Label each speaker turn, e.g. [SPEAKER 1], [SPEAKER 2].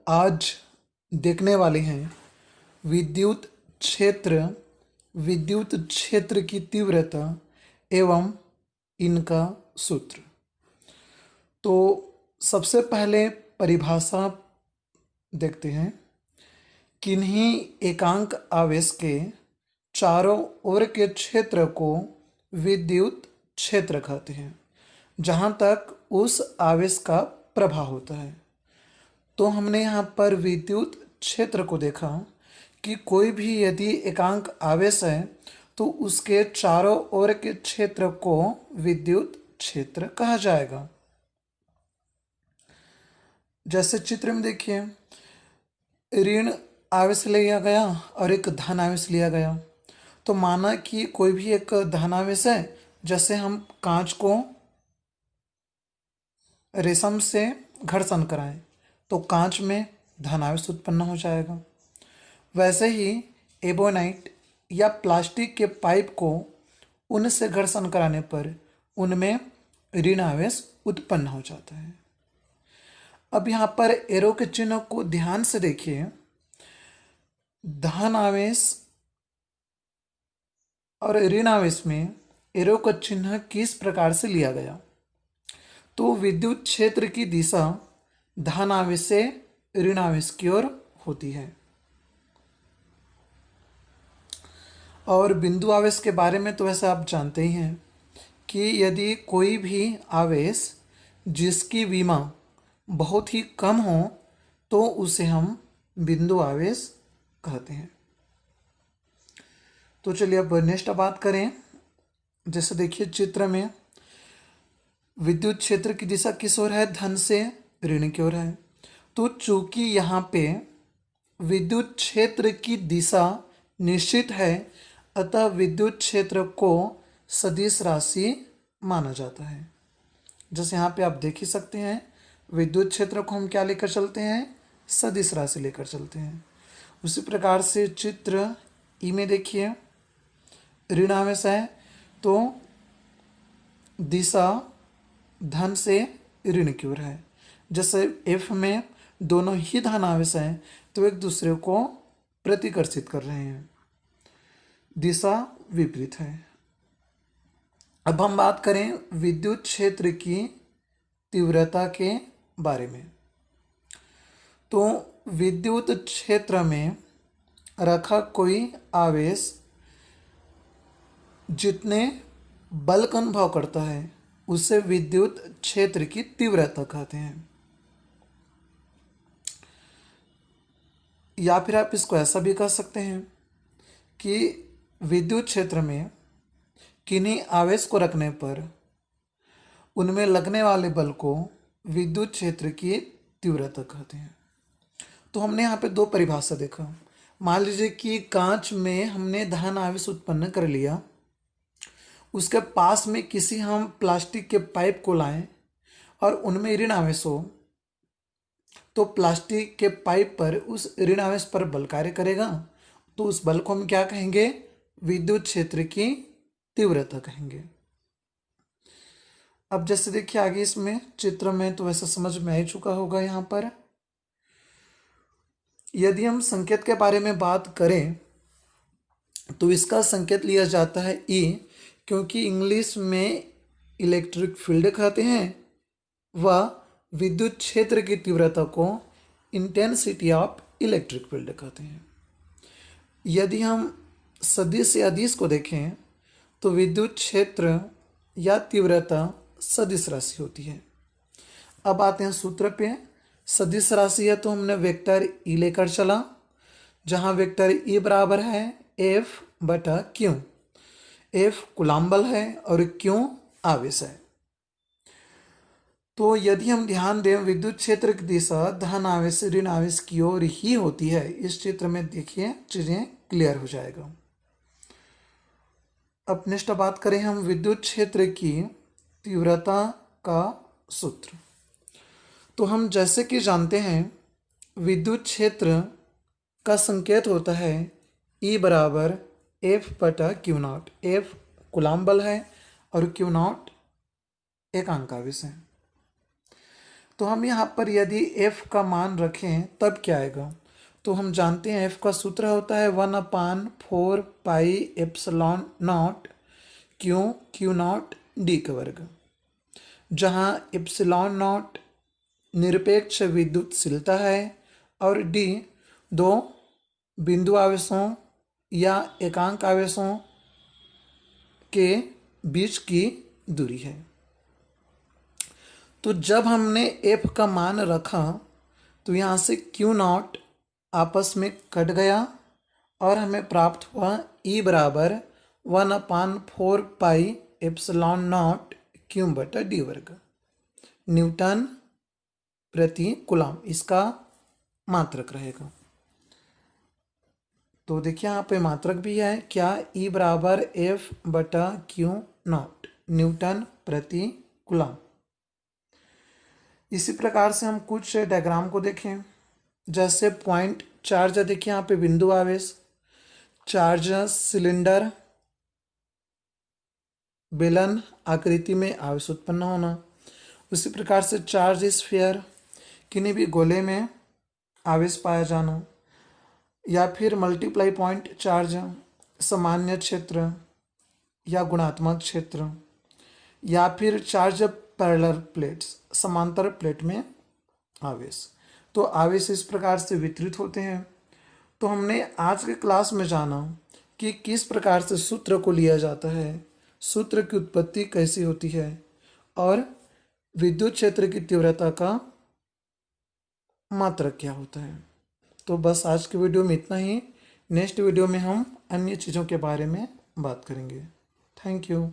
[SPEAKER 1] आज देखने वाले हैं विद्युत क्षेत्र विद्युत क्षेत्र की तीव्रता एवं इनका सूत्र। तो सबसे पहले परिभाषा देखते हैं। किन्हीं एकांक आवेश के चारों ओर के क्षेत्र को विद्युत क्षेत्र कहते हैं, जहाँ तक उस आवेश का प्रभाव होता है। तो हमने यहाँ पर विद्युत क्षेत्र को देखा कि कोई भी यदि एकांक आवेश है तो उसके चारों ओर के क्षेत्र को विद्युत क्षेत्र कहा जाएगा। जैसे चित्र में देखिए, ऋण आवेश लिया गया और एक धन आवेश लिया गया। तो माना कि कोई भी एक धन आवेश है, जैसे हम कांच को रेशम से घर्षण कराएं तो कांच में धन आवेश उत्पन्न हो जाएगा। वैसे ही एबोनाइट या प्लास्टिक के पाइप को उन से घर्षण कराने पर उनमें ऋण आवेश उत्पन्न हो जाता है। अब यहाँ पर एरो के चिन्ह को ध्यान से देखिए। धन आवेश और ऋण आवेश में एरो का चिन्ह किस प्रकार से लिया गया? तो विद्युत क्षेत्र की दिशा धन आवेश से ऋण आवेश की ओर होती है। और बिंदु आवेश के बारे में तो वैसे आप जानते ही हैं कि यदि कोई भी आवेश जिसकी विमा बहुत ही कम हो तो उसे हम बिंदु आवेश कहते हैं। तो चलिए अब नेक्स्ट बात करें। जैसे देखिए चित्र में विद्युत क्षेत्र की दिशा किस ओर है? धन से ऋण की ओर है। तो चूंकि यहाँ पे विद्युत क्षेत्र की दिशा निश्चित है, अतः विद्युत क्षेत्र को सदिश राशि माना जाता है। जैसे यहाँ पे आप देख ही सकते हैं, विद्युत क्षेत्र को हम क्या लेकर चलते हैं? सदिश राशि लेकर चलते हैं। उसी प्रकार से चित्र ई में देखिए, ऋण आवेश है तो दिशा धन से ऋण की ओर है। जैसे एफ में दोनों ही धन आवेश हैं तो एक दूसरे को प्रतिकर्षित कर रहे हैं, दिशा विपरीत है। अब हम बात करें विद्युत क्षेत्र की तीव्रता के बारे में। तो विद्युत क्षेत्र में रखा कोई आवेश जितने बल का अनुभव करता है उसे विद्युत क्षेत्र की तीव्रता कहते हैं। या फिर आप इसको ऐसा भी कह सकते हैं कि विद्युत क्षेत्र में किन्हीं आवेश को रखने पर उनमें लगने वाले बल को विद्युत क्षेत्र की तीव्रता कहते हैं। तो हमने यहाँ पे दो परिभाषा देखा। मान लीजिए कि कांच में हमने धन आवेश उत्पन्न कर लिया, उसके पास में किसी हम प्लास्टिक के पाइप को लाएं और उनमें ऋण आवेश हो, तो प्लास्टिक के पाइप पर उस ऋण आवेश पर बल कार्य करेगा। तो उस बल को हम क्या कहेंगे? विद्युत क्षेत्र की तीव्रता कहेंगे। अब जैसे देखिए आगे इसमें चित्र में तो वैसा समझ में आ ही चुका होगा। यहाँ पर यदि हम संकेत के बारे में बात करें तो इसका संकेत लिया जाता है ई, क्योंकि इंग्लिश में इलेक्ट्रिक फील्ड कहते हैं व विद्युत क्षेत्र की तीव्रता को इंटेंसिटी ऑफ इलेक्ट्रिक फील्ड कहते हैं। यदि हम सदिश या अदिश को देखें तो विद्युत क्षेत्र या तीव्रता सदिश राशि होती है। अब आते हैं सूत्र पे। सदिश राशि है तो हमने वेक्टर ई लेकर चला, जहां वेक्टर ई बराबर है एफ बटा क्यू। एफ कूलम्ब बल है और क्यू आवेश है। तो यदि हम ध्यान दें, विद्युत क्षेत्र की दिशा धन आवेश से ऋण आवेश की ओर ही होती है। इस चित्र में देखिए चीजें क्लियर हो जाएगा। अब नेक्स्ट बात करें हम विद्युत क्षेत्र की तीव्रता का सूत्र। तो हम जैसे कि जानते हैं विद्युत क्षेत्र का संकेत होता है E बराबर एफ बटा क्यू नॉट। एफ कूलम्ब बल है और क्यू नॉट एकांक आवेश है। तो हम यहाँ पर यदि f का मान रखें तब क्या आएगा? तो हम जानते हैं f का सूत्र होता है 1/4 pi epsilon not Q not D का वर्ग, जहाँ एप्सिलॉन नॉट निरपेक्ष विद्युतशीलता है और डी दो बिंदु आवेशों या एकांक आवेशों के बीच की दूरी है। तो जब हमने f का मान रखा तो यहाँ से क्यू नॉट आपस में कट गया और हमें प्राप्त हुआ E बराबर 1/4 पाई एप्सिलॉन नॉट क्यू बटा डी वर्ग न्यूटन प्रति कूलम, इसका मात्रक रहेगा। तो देखिए यहाँ पे मात्रक भी है क्या, E बराबर F बटा क्यू नॉट न्यूटन प्रति कूलम। इसी प्रकार से हम कुछ डायग्राम को देखें, जैसे पॉइंट चार्ज, देखिए यहाँ पे बिंदु आवेश, चार्ज सिलेंडर, बेलन आकृति में आवेश उत्पन्न होना। उसी प्रकार से चार्ज स्फीयर, किन्हीं भी गोले में आवेश पाया जाना, या फिर मल्टीप्लाई पॉइंट चार्ज, सामान्य क्षेत्र या गुणात्मक क्षेत्र, या फिर चार्ज पैरेलल प्लेट्स, समांतर प्लेट में आवेश। तो आवेश इस प्रकार से वितरित होते हैं। तो हमने आज के क्लास में जाना कि किस प्रकार से सूत्र को लिया जाता है, सूत्र की उत्पत्ति कैसी होती है, और विद्युत क्षेत्र की तीव्रता का मात्रक क्या होता है। तो बस आज के वीडियो में इतना ही। नेक्स्ट वीडियो में हम अन्य चीज़ों के बारे में बात करेंगे। Thank you.